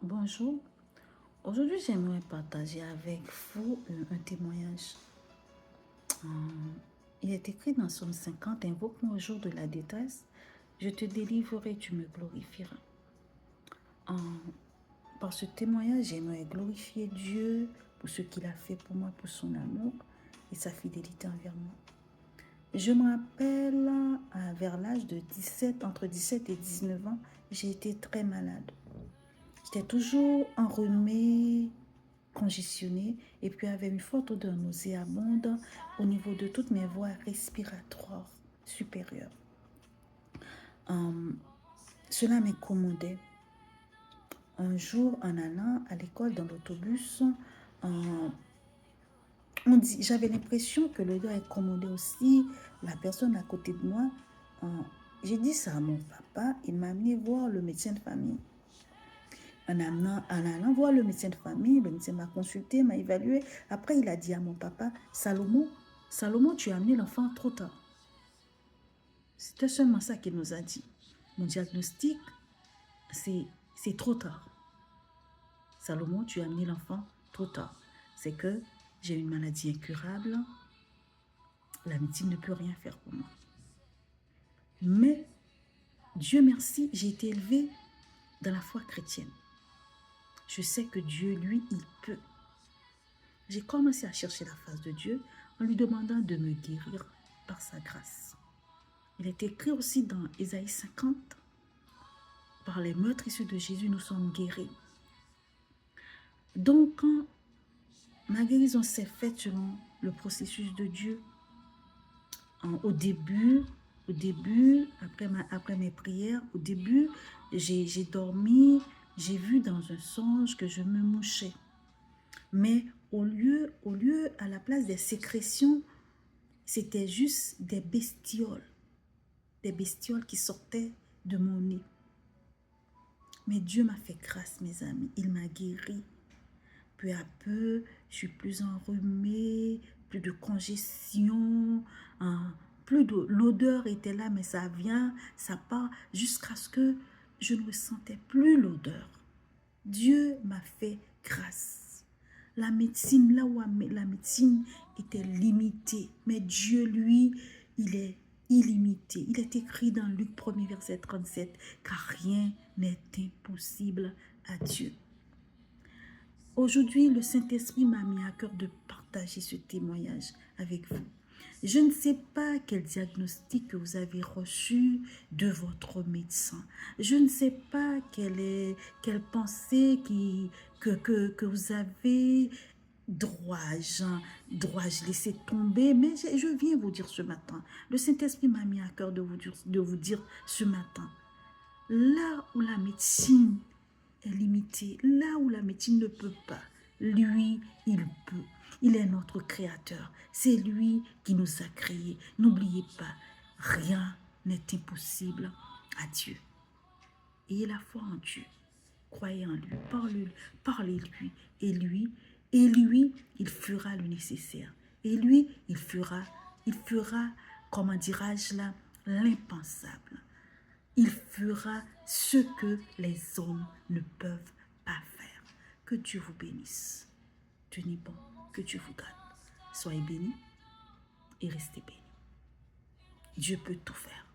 Bonjour, aujourd'hui j'aimerais partager avec vous un témoignage. Euh, Il est écrit dans Somme 50, invoque-moi au jour de la détresse, je te délivrerai, tu me glorifieras. Euh, Par ce témoignage, j'aimerais glorifier Dieu pour ce qu'il a fait pour moi, pour son amour et sa fidélité envers moi. Je me rappelle, vers l'âge de 17, entre 17 et 19 ans, j'ai été très malade. J'étais toujours enrhumée, congestionnée et puis avait une forte odeur nauséabonde au niveau de toutes mes voies respiratoires supérieures. Cela m'incommodait. Un jour, en allant à l'école dans l'autobus, j'avais l'impression que l'odeur incommodait aussi la personne à côté de moi. J'ai dit ça à mon papa, il m'a amené voir le médecin de famille. En allant voir le médecin de famille, le médecin m'a consulté, m'a évalué. Après, il a dit à mon papa, Salomon, tu as amené l'enfant trop tard. C'était seulement ça qu'il nous a dit. Mon diagnostic, c'est trop tard. Salomon, tu as amené l'enfant trop tard. C'est que j'ai une maladie incurable. La médecine ne peut rien faire pour moi. Mais, Dieu merci, j'ai été élevée dans la foi chrétienne. Je sais que Dieu, lui, il peut. J'ai commencé à chercher la face de Dieu en lui demandant de me guérir par sa grâce. Il est écrit aussi dans Ésaïe 50, par les meurtres issus de Jésus, nous sommes guéris. Donc, quand ma guérison s'est faite selon le processus de Dieu, au début, après mes prières, au début, j'ai dormi, j'ai vu dans un songe que je me mouchais. Mais au lieu, à la place des sécrétions, c'était juste des bestioles qui sortaient de mon nez. Mais Dieu m'a fait grâce, mes amis, il m'a guéri. Peu à peu, je suis plus enrhumée, plus de congestion, l'odeur était là, mais ça vient, ça part, jusqu'à ce que je ne ressentais plus l'odeur. Dieu m'a fait grâce. La médecine, là où la médecine était limitée, mais Dieu, lui, il est illimité. Il est écrit dans Luc 1er, verset 37, car rien n'est impossible à Dieu. Aujourd'hui, le Saint-Esprit m'a mis à cœur de partager ce témoignage avec vous. Je ne sais pas quel diagnostic que vous avez reçu de votre médecin. Je ne sais pas quelle pensée que vous avez. Dois-je laisser tomber? Mais je viens vous dire ce matin. Le Saint-Esprit m'a mis à cœur de vous dire ce matin. Là où la médecine est limitée, là où la médecine ne peut pas, lui, il peut. Il est notre créateur. C'est lui qui nous a créés. N'oubliez pas, rien n'est impossible à Dieu. Ayez la foi en Dieu. Croyez en lui. Parlez-lui. Et lui, il fera le nécessaire. Et lui, il fera, comment dirais-je là, l'impensable. Il fera ce que les hommes ne peuvent pas faire. Que Dieu vous bénisse. Tenez bon, que Dieu vous garde. Soyez bénis et restez bénis. Dieu peut tout faire.